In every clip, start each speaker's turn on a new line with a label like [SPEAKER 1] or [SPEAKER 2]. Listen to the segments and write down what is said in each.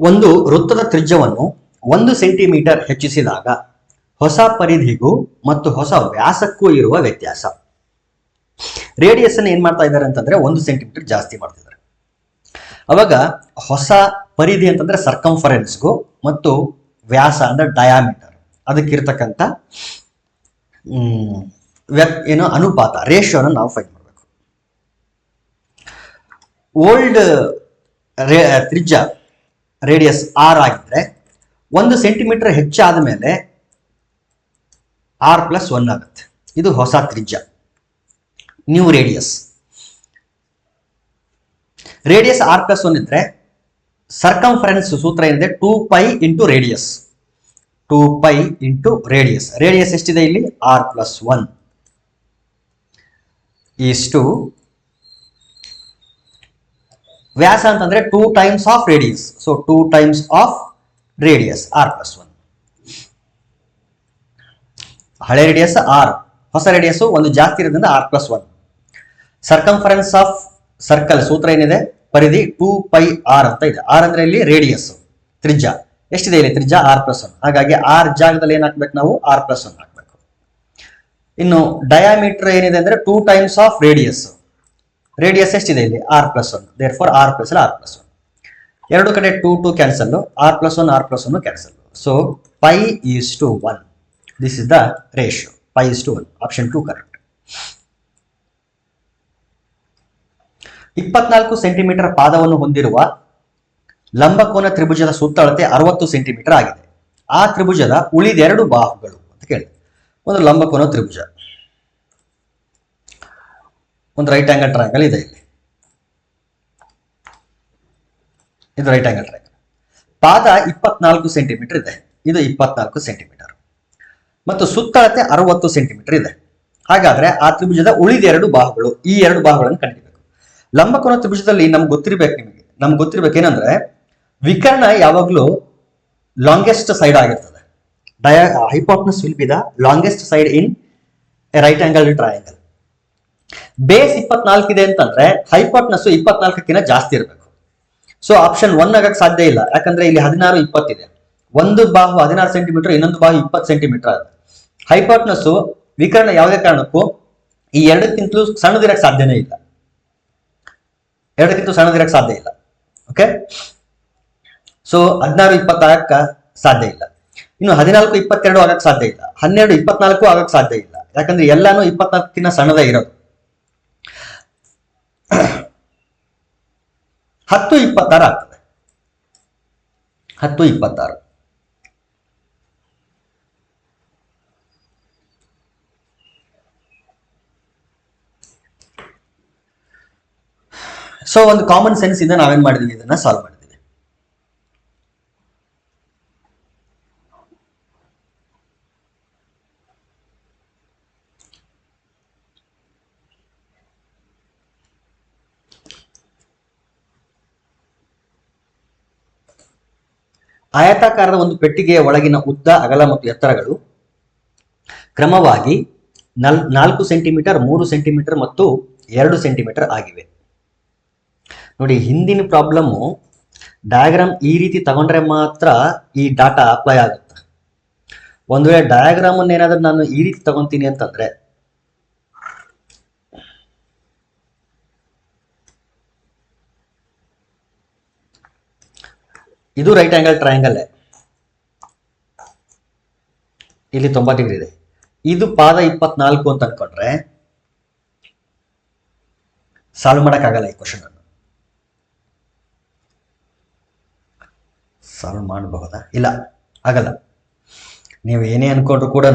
[SPEAKER 1] ಒಂದು ವೃತ್ತದ ತ್ರಿಜ್ಯವನ್ನು 1 ಸೆಂಟಿಮೀಟರ್ ಹೆಚ್ಚಿಸಿದಾಗ ಹೊಸ ಪರಿಧಿಗೂ ಮತ್ತು ಹೊಸ ವ್ಯಾಸಕ್ಕೂ ಇರುವ ವ್ಯತ್ಯಾಸ. ರೇಡಿಯಸ್ ಅನ್ನು ಏನ್ ಮಾಡ್ತಾ ಇದ್ದಾರೆ ಅಂತಂದ್ರೆ 1 ಸೆಂಟಿಮೀಟರ್ ಜಾಸ್ತಿ ಮಾಡ್ತಿದ್ದಾರೆ. ಅವಾಗ ಹೊಸ ಪರಿಧಿ ಅಂತಂದ್ರೆ ಸರ್ಕಂಫರೆನ್ಸ್ಗೂ ಮತ್ತು ವ್ಯಾಸ ಅಂದ್ರೆ ಡಯಾಮೀಟರ್ ಅದಕ್ಕಿರ್ತಕ್ಕಂಥ ಏನು ಅನುಪಾತ ರೇಷಿಯೋನ ನಾವು ಫೈಂಡ್ ಮಾಡಬೇಕು. ಓಲ್ಡ್ ತ್ರಿಜ್ಯ ರೇಡಿಯಸ್ ಆರ್ ಆಗಿದ್ರೆ 1 ಸೆಂಟಿಮೀಟರ್ ಹೆಚ್ಚಾದ ಮೇಲೆ r+1 ಆಗುತ್ತೆ. ಇದು ಹೊಸ ತ್ರಿಜ್ಯ, ನ್ಯೂ ರೇಡಿಯಸ್. ರೇಡಿಯಸ್ r+1 ಇದ್ರೆ ಸರ್ಕಂಫರೆನ್ಸ್ ಸೂತ್ರ ಏನಿದೆ 2π into radius. 2π into radius. Radius ಎಷ್ಟಿದೆ ಇಲ್ಲಿ r+1 ಈಸ್ಟು ವ್ಯಾಸ ಅಂತಂದ್ರೆ 2 times of radius. So 2 times of radius r+1. ಹಳೆ ರೇಡಿಯಸ್ ಆರ್, ಹೊಸ ರೇಡಿಯಸ್ ಒಂದು ಜಾಸ್ತಿ ಇರೋದ್ರಿಂದ r+1. ಸರ್ಕಂಫರೆನ್ಸ್ ಆಫ್ ಸರ್ಕಲ್ ಸೂತ್ರ ಏನಿದೆ ಪರಿಧಿ 2πr ಅಂತ ಇದೆ. ಆರ್ ಅಂದ್ರೆ ಇಲ್ಲಿ ರೇಡಿಯಸ್ ತ್ರಿಜ್ಯ ಎಷ್ಟಿದೆ ಇಲ್ಲಿ ತ್ರಿಜ್ಯ r+1. ಹಾಗಾಗಿ ಆರ್ ಜಾಗದಲ್ಲಿ ಏನ್ ಹಾಕ್ಬೇಕು ನಾವು r+1 ಹಾಕ್ಬೇಕು. ಇನ್ನು ಡಯಾಮೀಟರ್ ಏನಿದೆ ಅಂದ್ರೆ 2 ಟೈಮ್ಸ್ ಆಫ್ ರೇಡಿಯಸ್. ರೇಡಿಯಸ್ ಎಷ್ಟಿದೆ ಇಲ್ಲಿ r+1. Therefore r+1. ಎರಡು ಕಡೆ 2 cancel, r+1 cancel. So π:1. This is the ratio. π:1. Option 2 correct. 24 centimetre ಪಾದವನ್ನು ಹೊಂದಿರುವ ಲಂಬಕೋನ ತ್ರಿಭುಜದ ಸುತ್ತಳತೆ 60 ಸೆಂಟಿಮೀಟರ್ ಆಗಿದೆ. ಆ ತ್ರಿಭುಜದ ಉಳಿದೆರಡು ಬಾಹುಗಳು ಅಂತ ಕೇಳಿದೆ. ಒಂದು ಲಂಬಕೋನ ತ್ರಿಭುಜ, ಒಂದು ರೈಟ್ ಆಂಗಲ್ ಟ್ರಯಾಂಗಲ್ ಇದೆ ಇಲ್ಲಿ. ಇದು ರೈಟ್ ಆಂಗಲ್ ಟ್ರಯಾಂಗಲ್. ಪಾದ 24 ಸೆಂಟಿಮೀಟರ್ ಇದೆ, ಇದು 24 ಸೆಂಟಿಮೀಟರ್ ಮತ್ತು ಸುತ್ತಳತೆ 60 ಸೆಂಟಿಮೀಟರ್ ಇದೆ. ಹಾಗಾದ್ರೆ ಆ ತ್ರಿಭುಜದ ಉಳಿದೆರಡು ಬಾಹುಗಳು, ಈ ಎರಡು ಬಾಹುಗಳನ್ನು ಕಂಡಿಬೇಕು. ಲಂಬಕೋನ ತ್ರಿಭುಜದಲ್ಲಿ ನಮ್ಗೆ ಗೊತ್ತಿರ್ಬೇಕೇನಂದ್ರೆ ವಿಕರ್ಣ ಯಾವಾಗಲೂ ಲಾಂಗೆಸ್ಟ್ ಸೈಡ್ ಆಗಿರ್ತದೆ. Hypotenuse will be the longest side in a right angle triangle. Base 24 ಇದೆ ಅಂತಂದ್ರೆ ಹೈಪೋಟನಸ್ 24ಕ್ಕಿಂತ ಜಾಸ್ತಿ ಇರಬೇಕು. ಸೊ ಆಪ್ಷನ್ 1 ಆಗಕ್ಕೆ ಸಾಧ್ಯ ಇಲ್ಲ, ಯಾಕಂದ್ರೆ ಇಲ್ಲಿ 16, 20 ಇದೆ. ಒಂದು ಬಾಹು 16 ಸೆಂಟಿಮೀಟರ್, ಇನ್ನೊಂದು ಬಾಹು 20 ಸೆಂಟಿಮೀಟರ್ ಆಗುತ್ತೆ. ಹೈಪೋಟನಸ್ ವಿಕರ್ಣ ಯಾವುದೇ ಕಾರಣಕ್ಕೂ ಈ ಎರಡಕ್ಕಿಂತಲೂ ಸಣ್ಣದಿರಕ್ಕೆ ಸಾಧ್ಯನೇ ಇಲ್ಲ. ಓಕೆ. ಸೊ 16, 20 ಆಗಕ್ಕ ಸಾಧ್ಯ ಇಲ್ಲ. ಇನ್ನು 14, 22 ಆಗಕ್ಕೆ ಸಾಧ್ಯ ಇಲ್ಲ. 12, 24 ಆಗಕ್ಕೆ ಸಾಧ್ಯ ಇಲ್ಲ, ಯಾಕಂದ್ರೆ ಎಲ್ಲಾನು 24ಕ್ಕಿಂತ ಸಣ್ಣದೇ ಇರೋದು. 10, 26 ಆಗ್ತದೆ. 10, 26. ಸೊ ಒಂದು ಕಾಮನ್ ಸೆನ್ಸ್ ಇಂದ ನಾವೇನ್ ಮಾಡಿದೀವಿ, ಇದನ್ನ ಸಾಲ್ವ್ ಮಾಡಿದೀವಿ. ಆಯತಾಕಾರದ ಒಂದು ಪೆಟ್ಟಿಗೆಯ ಒಳಗಿನ ಉದ್ದ, ಅಗಲ ಮತ್ತು ಎತ್ತರಗಳು ಕ್ರಮವಾಗಿ 4 ಸೆಂಟಿಮೀಟರ್, 3 ಸೆಂಟಿಮೀಟರ್ ಮತ್ತು 2 ಸೆಂಟಿಮೀಟರ್ ಆಗಿವೆ. ನೋಡಿ, ಹಿಂದಿನ ಪ್ರಾಬ್ಲಮ್ ಡಯಾಗ್ರಾಮ್ ಈ ರೀತಿ ತಗೊಂಡ್ರೆ ಮಾತ್ರ ಈ ಡಾಟಾ ಅಪ್ಲೈ ಆಗುತ್ತೆ. ಒಂದು ವೇಳೆ ಡಯಾಗ್ರಾಮ್ ಅನ್ನು ಏನಾದ್ರೂ ನಾನು ಈ ರೀತಿ ತಗೊಂತೀನಿ ಅಂತಂದ್ರೆ ಇದು ರೈಟ್ ಆಂಗಲ್ ಟ್ರಯಾಂಗಲ್, ಇಲ್ಲಿ 90 ಡಿಗ್ರಿ ಇದೆ. ಇದು ಪಾದ 24 ಅಂತ ಅನ್ಕೊಂಡ್ರೆ ಸಾಲ್ವ್ ಮಾಡಕ್ಕಾಗಲ್ಲ. ಈ ಕ್ವಶನ್ ಅನ್ನು ಸಾಲ್ವ್ ಮಾಡಬಹುದಾ? ಇಲ್ಲ, ಆಗಲ್ಲ. ನೀವು ಏನೇ ಅನ್ಕೊಂಡ್ರು ಕೂಡ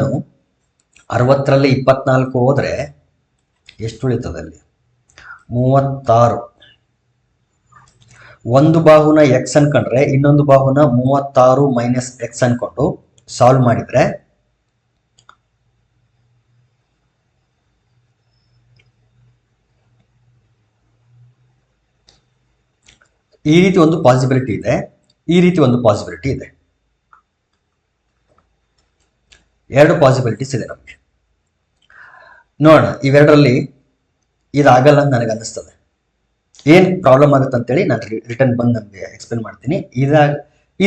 [SPEAKER 1] 60ರಲ್ಲಿ 24 ಹೋದ್ರೆ ಎಷ್ಟು ಉಳಿತದೆ ಅಲ್ಲಿ? 36. ಒಂದು ಬಾಹುನ ಎಕ್ಸ್ ಅನ್ಕೊಂಡ್ರೆ ಇನ್ನೊಂದು ಬಾಹುನ 36 ಮೈನಸ್ ಎಕ್ಸ್ ಅನ್ಕೊಂಡು ಸಾಲ್ವ್ ಮಾಡಿದ್ರೆ ಈ ರೀತಿ ಒಂದು ಪಾಸಿಬಿಲಿಟಿ ಇದೆ, ಈ ರೀತಿ ಒಂದು ಪಾಸಿಬಿಲಿಟಿ ಇದೆ. ಎರಡು ಪಾಸಿಬಿಲಿಟೀಸ್ ಇದೆ ನಮಗೆ. ನೋಡೋಣ, ಇವೆರಡರಲ್ಲಿ ಇದಾಗಲ್ಲ ಅಂತ ನನಗೆ ಅನ್ನಿಸ್ತದೆ. ಏನು ಪ್ರಾಬ್ಲಮ್ ಆಗುತ್ತೆ ಅಂತೇಳಿ ನಾನು ರಿಟರ್ನ್ ಬಂದು ನಮಗೆ ಎಕ್ಸ್ಪ್ಲೇನ್ ಮಾಡ್ತೀನಿ. ಈ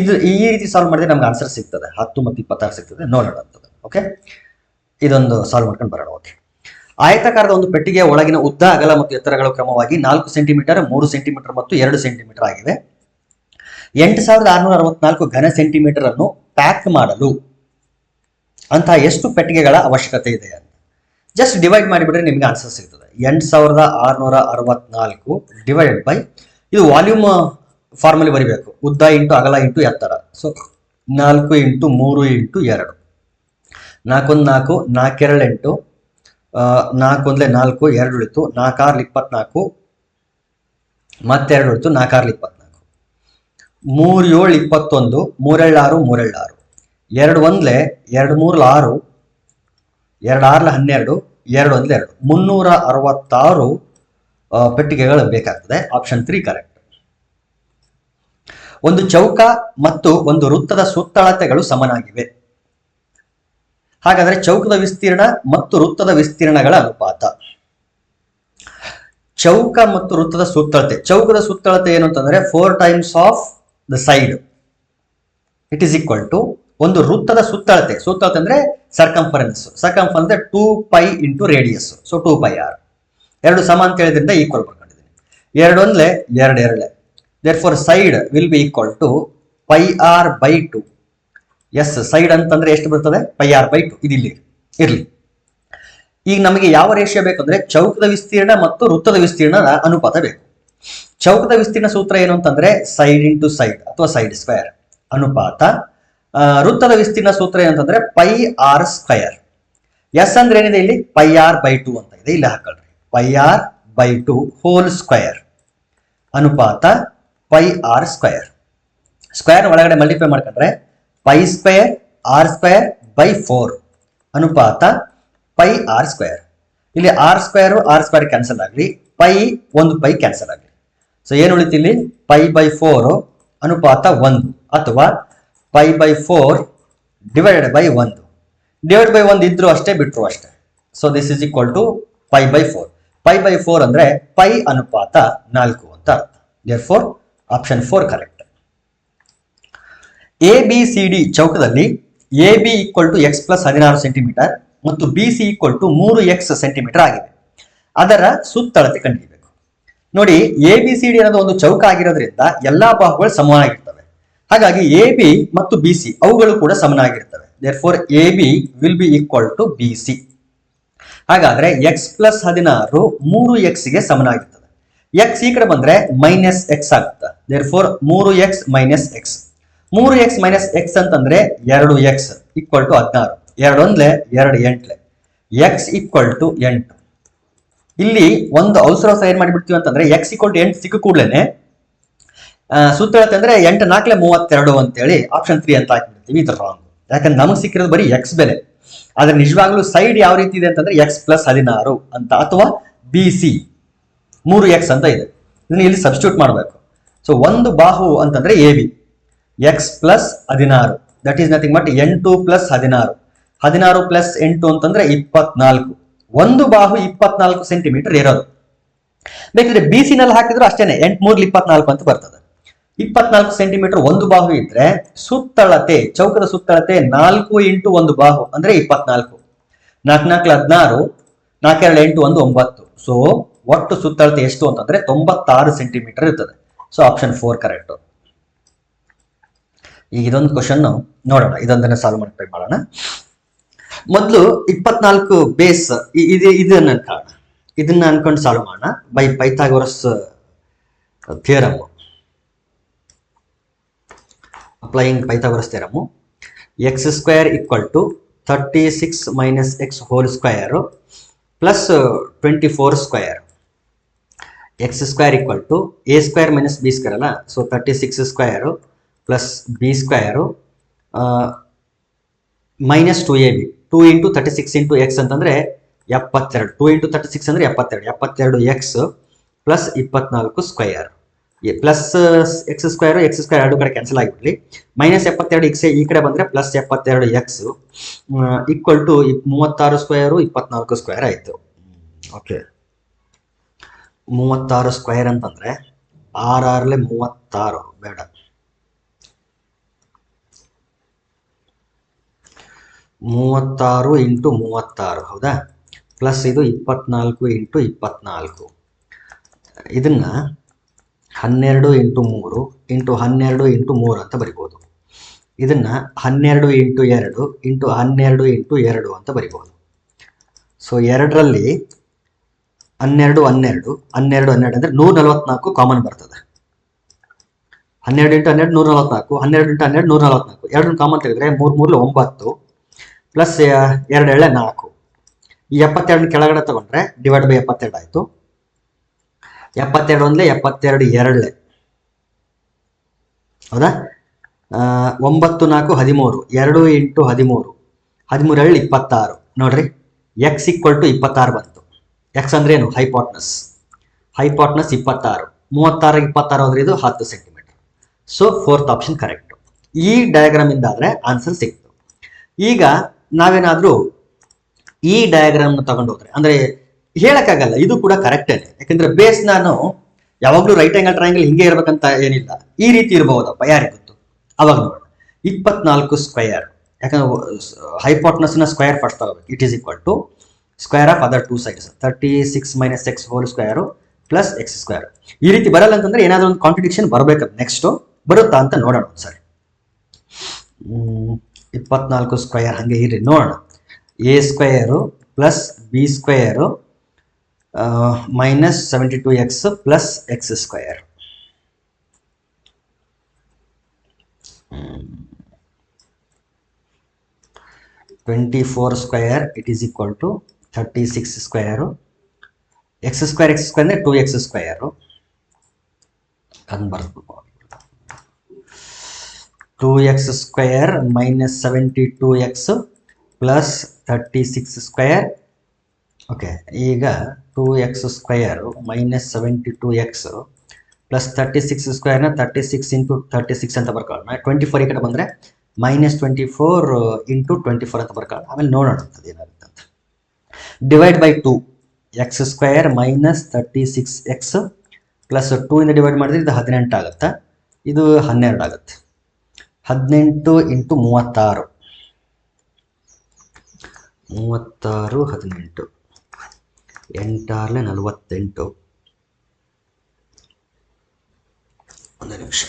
[SPEAKER 1] ರೀತಿ ಸಾಲ್ವ್ ಮಾಡಿದ್ರೆ ನಮ್ಗೆ ಆನ್ಸರ್ ಸಿಗ್ತದೆ, 10 ಮತ್ತು 26 ಸಿಗ್ತದೆ, ನೋಡೋಣ ಅಂತದ್ದು. ಓಕೆ, ಇದೊಂದು ಸಾಲ್ವ್ ಮಾಡ್ಕೊಂಡು ಬರೋಣ. ಓಕೆ, ಆಯತಾಕಾರದ ಒಂದು ಪೆಟ್ಟಿಗೆಯ ಒಳಗಿನ ಉದ್ದ, ಅಗಲ ಮತ್ತು ಎತ್ತರಗಳು ಕ್ರಮವಾಗಿ 4 ಸೆಂಟಿಮೀಟರ್, 3 ಸೆಂಟಿಮೀಟರ್ ಮತ್ತು 2 ಸೆಂಟಿಮೀಟರ್ ಆಗಿವೆ. 8664 ಘನ ಸೆಂಟಿಮೀಟರ್ ಅನ್ನು ಪ್ಯಾಕ್ ಮಾಡಲು ಅಂತಹ ಎಷ್ಟು ಪೆಟ್ಟಿಗೆಗಳ ಅವಶ್ಯಕತೆ ಇದೆ ಅಂತ ಜಸ್ಟ್ ಡಿವೈಡ್ ಮಾಡಿಬಿಟ್ರೆ ನಿಮ್ಗೆ ಆನ್ಸರ್ ಸಿಗ್ತದೆ. 8664 ಡಿವೈಡೆಡ್ ಬೈ, ಇದು ವಾಲ್ಯೂಮ್ ಫಾರ್ಮಲ್ಲಿ ಬರಿಬೇಕು, ಉದ್ದ ಇಂಟು ಅಗಲ ಇಂಟು ಎತ್ತರ. ಸೊ 4 ಇಂಟು 3 ಇಂಟು 2, 4 1 4, 4 2 8, 4 1 4, 2 ಉಳಿತು, 4 6 24, ಮತ್ತೆ 2 ಉಳಿತು, 4 6 24, 3 7 21, 3 7 6, 3 7 6, 2 1 2 3 6, 2 6 12, 2 1 2, 366 ಪೆಟ್ಟಿಗೆಗಳು ಬೇಕಾಗ್ತದೆ. Option 3 correct. ಒಂದು ಚೌಕ ಮತ್ತು ಒಂದು ವೃತ್ತದ ಸುತ್ತಳತೆಗಳು ಸಮನಾಗಿವೆ. ಹಾಗಾದ್ರೆ ಚೌಕದ ವಿಸ್ತೀರ್ಣ ಮತ್ತು ವೃತ್ತದ ವಿಸ್ತೀರ್ಣಗಳ ಅನುಪಾತ. ಚೌಕ ಮತ್ತು ವೃತ್ತದ ಸುತ್ತಳತೆ, ಚೌಕದ ಸುತ್ತಳತೆ ಏನು ಅಂತಂದ್ರೆ 4 times of the side, it is equal to ಒಂದು ವೃತ್ತದ ಸುತ್ತಳತೆ, ಸುತ್ತಳತೆ ಅಂದ್ರೆ circumference, circumference 2 pi into radius, so 2 pi R. ಎರಡು ಸಮ ಅಂತ ಹೇಳಿದ್ರಿಂದ ಈಕ್ವಲ್ ಬರ್ಕೊಂಡಿದ್ದೀನಿ. 2 1 2 2, therefore side will be equal to pi r by 2. S, side ಅಂತಂದ್ರೆ ಎಷ್ಟು ಬರ್ತದೆ? pi r by 2. ಇದಿಲ್ಲಿ ಇರ್ಲಿ. ಈಗ ನಮಗೆ ಯಾವ ರೇಷಿಯೋ ಬೇಕಂದ್ರೆ ಚೌಕದ ವಿಸ್ತೀರ್ಣ ಮತ್ತು ವೃತ್ತದ ವಿಸ್ತೀರ್ಣದ ಅನುಪಾತ ಬೇಕು. ಚೌಕದ ವಿಸ್ತೀರ್ಣ ಸೂತ್ರ ಏನು ಅಂತಂದ್ರೆ ಸೈಡ್ ಇಂಟು ಸೈಡ್ ಅಥವಾ ಸೈಡ್ ಸ್ಕ್ವೇರ್ ಅನುಪಾತ. ವೃತ್ತದ ವಿಸ್ತೀರ್ಣ ಸೂತ್ರ ಏನಂತಂದ್ರೆ ಪೈ ಆರ್ ಸ್ಕ್ವೇರ್. ಎಸ್ ಅಂದ್ರೆ ಏನಿದೆ ಇಲ್ಲಿ? pi r by 2 ಅಂತ ಇದೆ, ಇಲ್ಲಿ ಹಾಕೊಳ್ರಿ. pi r by 2 whole square ಅನುಪಾತ ಪೈ ಆರ್ ಸ್ಕ್ವೇರ್. ಸ್ಕ್ವೇರ್ ಒಳಗಡೆ ಮಲ್ಟಿಪ್ಲೈ ಮಾಡ್ಕೊಂಡ್ರೆ pi square R square by 4 ಅನುಪಾತ ಪೈ ಆರ್ ಸ್ಕ್ವೇರ್. ಇಲ್ಲಿ ಆರ್ ಸ್ಕ್ವೇರ್ ಕ್ಯಾನ್ಸಲ್ ಆಗಲಿ, ಪೈ ಒಂದು ಪೈ ಕ್ಯಾನ್ಸಲ್ ಆಗಲಿ. ಸೊ ಏನು ಉಳಿತು ಇಲ್ಲಿ? ಪೈ ಬೈ 4 ಅನುಪಾತ 1 ಅಥವಾ pi by 4 divided by 1. Divide by 1 ಇದ್ರು ಅಷ್ಟೇ, ಬಿಟ್ರು ಅಷ್ಟೇ. So this is equal to pi by 4. Pi by 4 ಅಂದ್ರೆ ಪೈ ಅನುಪಾತ 4 ಅಂತ ಅರ್ಥ. therefore option 4 correct. A B C D ಚೌಕದಲ್ಲಿ A B equal to X plus 16 centimetre ಮತ್ತು B C equal to 3x centimetre ಆಗಿದೆ. ಅದರ ಸುತ್ತಳತೆ ಕಂಡುಹಿಡಿಯಬೇಕು. ನೋಡಿ, ಎ ಬಿ ಸಿ ಡಿ ಅನ್ನೋದು ಒಂದು ಚೌಕ ಆಗಿರೋದ್ರಿಂದ ಎಲ್ಲಾ ಬಾಹುಗಳು ಸಮನಾಗಿರ್ತವೆ. ಹಾಗಾಗಿ ಎ ಬಿ ಮತ್ತು ಬಿ ಸಿ ಅವುಗಳು ಕೂಡ ಸಮನಾಗಿರ್ತವೆ. therefore A B will be equal to B C. ಹಾಗಾದ್ರೆ ಎಕ್ಸ್ ಪ್ಲಸ್ 16 3x ಗೆ ಸಮನಾಗಿರ್ತದೆ. ಎಕ್ಸ್ ಈ ಕಡೆ ಬಂದ್ರೆ ಮೈನಸ್ ಎಕ್ಸ್ ಆಗುತ್ತೆ. therefore 3x minus X. 3x minus X ಅಂತಂದ್ರೆ 2x equal to 16. 2 1 2 8, X equal to 8. ಇಲ್ಲಿ ಒಂದು ಅವಸರ ಏನ್ ಮಾಡಿಬಿಡ್ತೀವಿ ಅಂತಂದ್ರೆ ಎಕ್ಸ್ ಈಕ್ವಲ್ ಟು 8 ಸಿಕ್ಕ ಕೂಡಲೇನೆ ಸುತ್ತಳತೆ ಅಂದ್ರೆ 8 4 32 ಅಂತೇಳಿ ಆಪ್ಷನ್ 3 ಅಂತ ಹಾಕಿಬಿಡ್ತೀವಿ. ಇದು ರಾಂಗ್. ಯಾಕಂದ್ರೆ ನಮಗೆ ಸಿಕ್ಕಿರೋದು ಬರೀ ಎಕ್ಸ್ ಬೆಲೆ. ಆದ್ರೆ ನಿಜವಾಗ್ಲೂ ಸೈಡ್ ಯಾವ ರೀತಿ ಇದೆ ಅಂತಂದ್ರೆ ಎಕ್ಸ್ ಪ್ಲಸ್ 16 ಅಂತ, ಅಥವಾ ಬಿ ಸಿ 3x ಅಂತ ಇದೆ. ಇದನ್ನ ಇಲ್ಲಿ ಸಬ್ಸ್ಟಿಟ್ಯೂಟ್ ಮಾಡಬೇಕು. ಸೊ ಒಂದು ಬಾಹು ಅಂತಂದ್ರೆ A B X plus 16, that is nothing but 8 plus 16. 16 plus 8 ಅಂತಂದ್ರೆ 24. ಒಂದು ಬಾಹು 24 ಸೆಂಟಿಮೀಟರ್ ಇರೋದು. ಬೇಕಿದ್ರೆ ಬಿ ಸಿ ನಲ್ಲಿ ಹಾಕಿದ್ರು ಅಷ್ಟೇನೆ, 8 3 24 ಅಂತ ಬರ್ತದೆ. 24 ಸೆಂಟಿಮೀಟರ್ ಒಂದು ಬಾಹು ಇದ್ರೆ ಸುತ್ತಳತೆ, ಚೌಕದ ಸುತ್ತಳತೆ 4 ಇಂಟು ಒಂದು ಬಾಹು ಅಂದ್ರೆ 24. 4 4 16, 4 2 8 1 9. ಸೊ ಒಟ್ಟು ಸುತ್ತಳತೆ ಎಷ್ಟು ಅಂತಂದ್ರೆ 96 ಸೆಂಟಿಮೀಟರ್ ಇರ್ತದೆ. So option 4 correct. ಈಗ ಇದೊಂದು ಕ್ವಶನ್ ನೋಡೋಣ, ಇದೊಂದನ್ನ ಸಾಲ್ವ್ ಮಾಡಿ ಟ್ರೈ ಮಾಡೋಣ. ಮೊದಲು 24 ಬೇಸ್ ಇದನ್ನ ಕಾರಣ, ಇದನ್ನ ಅನ್ಕೊಂಡು ಸಾಲ್ವ್ ಮಾಡೋಣ by Pythagoras theorem. Applying Pythagoras theorem. X square equal to 36 minus X whole square plus 24 square. X square equal to A square minus B square ಅಲ್ಲ, so 36 square plus B square minus 2ab. 2 into 36 into X ಅಂತಂದ್ರೆ 72. 2 into 36 ಅಂದ್ರೆ 72. 72 X plus 24 square plus X square ಎರಡು ಕಡೆ cancel ಆಗಿಬಿಡ್ಲಿ. Minus 72 X ಈ ಕಡೆ ಬಂದ್ರೆ plus 72 X equal to 36 square 24 square ಆಯ್ತು. Okay, 36 square ಅಂತಂದ್ರೆ 6 6 36 ಬೇಡ, 36 ಇಂಟು 36 ಹೌದಾ, ಪ್ಲಸ್ ಇದು 24 ಇಂಟು 24. ಇದನ್ನು 12 ಇಂಟು 3 ಇಂಟು 12 ಇಂಟು 3 ಅಂತ ಬರಿಬೋದು. ಇದನ್ನು 12 ಇಂಟು 2 ಇಂಟು 12 ಇಂಟು 2 ಅಂತ ಬರಿಬೋದು. ಸೊ 2ರಲ್ಲಿ 12 12 12 12 ಅಂದರೆ 144 ಕಾಮನ್ ಬರ್ತದೆ. 12 ಇಂಟು 12 144, 12 ಇಂಟು 12 144, 2 ಕಾಮನ್ ತೆಗೆದ್ರೆ 3 3 9 ಪ್ಲಸ್ 2 ಎಳೆ 4. ಈ 72 ಕೆಳಗಡೆ ತಗೊಂಡ್ರೆ ಡಿವೈಡ್ ಬೈ 72 ಆಯಿತು. 72 ಒಂದಲೇ 72 ಎರಡಲೆ ಹೌದಾ. 9 4 13, 2 ಇಂಟು 13, 13 ಎಳ್ಳು 26. ನೋಡ್ರಿ ಎಕ್ಸ್ ಈಕ್ವಲ್ ಟು 26 ಬಂತು. ಎಕ್ಸ್ ಅಂದ್ರೆ ಏನು? ಹೈಪಾಟ್ನಸ್. ಹೈಪಾಟ್ನಸ್ 26, 36 26 ಅಂದ್ರೆ ಇದು 10 centimetre. So 4th option correct. ಈ ಡಯಾಗ್ರಾಮ್ ಇಂದ ಆದ್ರೆ ಆನ್ಸರ್ ಸಿಕ್ತು. ಈಗ ನಾವೇನಾದ್ರೂ ಈ ಡಯಾಗ್ರಾಮ್ ತಗೊಂಡು ಹೋದ್ರೆ ಅಂದ್ರೆ ಹೇಳಕ್ಕಾಗಲ್ಲ, ಇದು ಕೂಡ ಕರೆಕ್ಟೇನೆ. ಯಾಕಂದ್ರೆ ಬೇಸ್ ನಾನು ಯಾವಾಗ್ಲೂ ರೈಟ್ ಆಂಗಲ್ ಟ್ರಯಾಂಗಲ್ ಹಿಂಗೆ ಇರ್ಬೇಕಂತ ಏನಿಲ್ಲ, ಈ ರೀತಿ ಇರಬಹುದಪ್ಪ, ಯಾರಿಗೆ ಗೊತ್ತು. ಅವಾಗ ನೋಡೋಣ. 24 ಸ್ಕ್ವಯರ್, ಯಾಕಂದ್ರೆ ಹೈಪಾಟ್ನಸ್ ನ ಸ್ಕ್ವಯರ್ ಫಸ್ಟ್ ತಗೋಬೇಕು. It is equal to square of other 2 sides, 36 minus X whole square plus X square. ಈ ರೀತಿ ಬರಲ್ಲ ಅಂತಂದ್ರೆ ಏನಾದ್ರೂ ಒಂದು ಕಾಂಟ್ರಡಿಕ್ಷನ್ ಬರಬೇಕು. ನೆಕ್ಸ್ಟ್ ಬರುತ್ತಾ ಅಂತ ನೋಡೋಣ ಸರಿ. 24 ಸ್ಕ್ವಯರ್ ಹಂಗೆ ಇರ್ರಿ ನೋಡೋಣ. A square plus B square minus 72x plus X square. 24 square it is equal to 36 square, X square ಅಂದರೆ 2x ಸ್ಕ್ವಯರು ಅದನ್ನು ಬರ್ಬೇಕು. 2x square minus 72x plus 36 square. Okay, ಈಗ 2x square minus 72x plus 36 ಸ್ಕ್ವಯರ್ನ 36 into 36 ಅಂತ ಬರ್ಕೊಳ್ಳೋಣ. 24 ಈ ಕಡೆ ಬಂದರೆ minus 24 into 24 ಅಂತ ಬರ್ಕೊಳ್ಳೋಣ. ಆಮೇಲೆ ನೋಡೋಣ ಅದೇನಾಗುತ್ತೆ ಅಂತ. Divide by 2, X square minus 36x plus 2 ಇಂದ ಡಿವೈಡ್ ಮಾಡಿದ್ರೆ ಇದು 18 ಆಗುತ್ತೆ, ಇದು 12 ಆಗುತ್ತೆ. 18 ಇಂಟು 36, 36 18, 8 48. ಒಂದು ನಿಮಿಷ.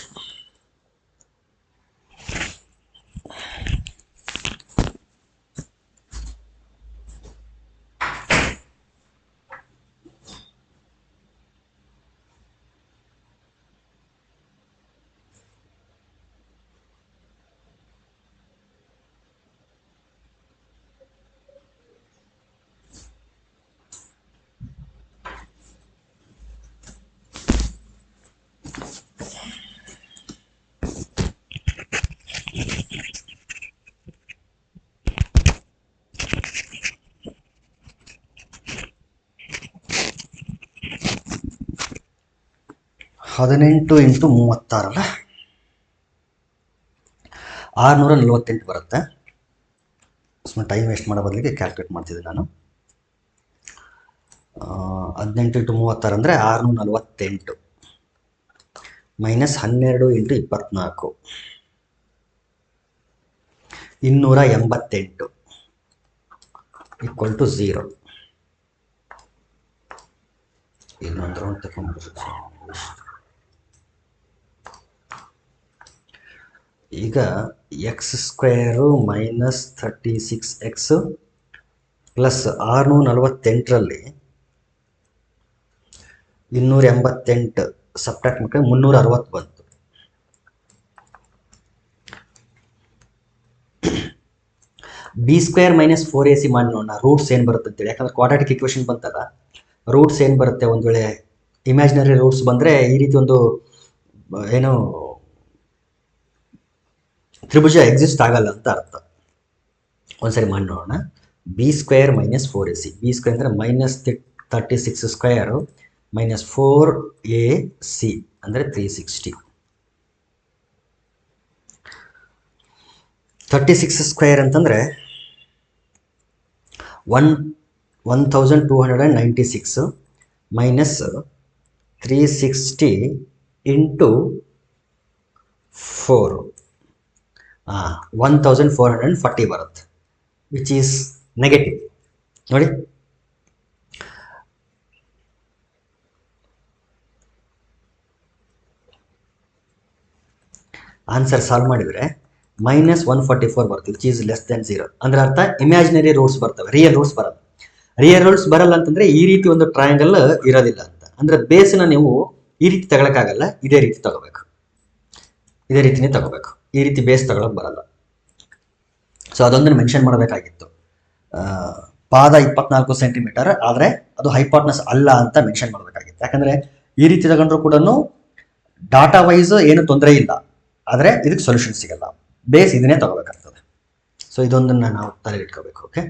[SPEAKER 1] ಹದಿನೆಂಟು ಇಂಟು 36 ಅಲ್ಲ, 648 ಬರುತ್ತೆ. ಸುಮ್ಮನೆ ಟೈಮ್ ವೇಸ್ಟ್ ಮಾಡೋ ಬದಲಿಗೆ ಕ್ಯಾಲ್ಕುಲೇಟ್ ಮಾಡ್ತಿದ್ದೆ ನಾನು. 18 ಇಂಟು 36 ಅಂದರೆ 648 ಮೈನಸ್ 12 ಇಂಟು 24 288 ಈಕ್ವಲ್ ಟು 0. ಇನ್ನೊಂದು ರೌಂಡ್ ತಗೊಂಡ್ಬಿಡ್ತೀನಿ. ಈಗ x square minus 36x plus 648ರಲ್ಲಿ 288 ಸಬ್ಟ್ರಾಕ್ಟ್ ಮಾಡ್ಕೊಂಡು 360 ಬಂತು. ಬಿ ಸ್ಕ್ವೇರ್ ಮೈನಸ್ 4ac ಮಾಡಿ ನೋಡೋಣ ರೂಟ್ಸ್ ಏನು ಬರುತ್ತೆ ಅಂತೇಳಿ. ಯಾಕಂದ್ರೆ ಕ್ವಾಡ್ರಾಟಿಕ್ ಇಕ್ವೇಷನ್ ಬಂತಲ್ಲ, ರೂಟ್ಸ್ ಏನು ಬರುತ್ತೆ, ಒಂದು ವೇಳೆ ಇಮ್ಯಾಜಿನರಿ ರೂಟ್ಸ್ ಬಂದರೆ ಈ ರೀತಿ ಒಂದು ಏನು ತ್ರಿಭುಜ ಎಕ್ಸಿಸ್ಟ್ ಆಗಲ್ಲ ಅಂತ ಅರ್ಥ. ಒಂದ್ಸರಿ ಮಾಡಿ ನೋಡೋಣ. B square minus 4ac, B square ಅಂದರೆ ಮೈನಸ್ 36 ಸ್ಕ್ವೇರು ಮೈನಸ್ 4ac ಅಂದರೆ 360. 36 ಸ್ಕ್ವೇರ್ ಅಂತಂದರೆ 1296 ಮೈನಸ್ 360 ಇಂಟು 4 1440 ಬರುತ್ತೆ. Which is negative. ನೋಡಿ, ಆನ್ಸರ್ ಸಾಲ್ವ್ ಮಾಡಿದರೆ -144 ಬರ್ತದೆ, ವಿಚ್ ಈಸ್ ಲೆಸ್ ದೆನ್ 0. ಅಂದ್ರೆ ಅರ್ಥ ಇಮ್ಯಾಜಿನರಿ ರೂಟ್ಸ್ ಬರ್ತವೆ, ರಿಯಲ್ ರೂಟ್ಸ್ ಬರಲ್ಲ. ರಿಯಲ್ ರೂಟ್ಸ್ ಬರಲ್ಲ ಅಂತಂದ್ರೆ ಈ ರೀತಿ ಒಂದು ಟ್ರಯಾಂಗಲ್ ಇರೋದಿಲ್ಲ ಅಂತ. ಅಂದ್ರೆ ಬೇಸ್ನ ನೀವು ಈ ರೀತಿ ತಗೊಳಕ್ಕಾಗಲ್ಲ, ಇದೇ ರೀತಿ ತಗೋಬೇಕು, ಇದೇ ರೀತಿನೇ ತಗೋಬೇಕು. ಈ ರೀತಿ ಬೇಸ್ ತಗೊಳಕ್ ಬರಲ್ಲ. ಸೊ ಅದೊಂದನ್ನು ಮೆನ್ಷನ್ ಮಾಡಬೇಕಾಗಿತ್ತು. ಪಾದ 24 ಸೆಂಟಿಮೀಟರ್ ಆದರೆ ಅದು ಹೈಪಾಟ್ನಸ್ ಅಲ್ಲ ಅಂತ ಮೆನ್ಷನ್ ಮಾಡಬೇಕಾಗಿತ್ತು. ಯಾಕಂದ್ರೆ ಈ ರೀತಿ ತಗೊಂಡ್ರು ಕೂಡ ಡಾಟಾ ವೈಸ್ ಏನು ತೊಂದರೆ ಇಲ್ಲ, ಆದರೆ ಇದಕ್ಕೆ ಸೊಲ್ಯೂಷನ್ ಸಿಗಲ್ಲ. ಬೇಸ್ ಇದನ್ನೇ ತಗೋಬೇಕಾಗ್ತದೆ. ಸೊ ಇದೊಂದನ್ನು ನಾವು ತಲೆಗೆ ಇಟ್ಕೋಬೇಕು. ಓಕೆ.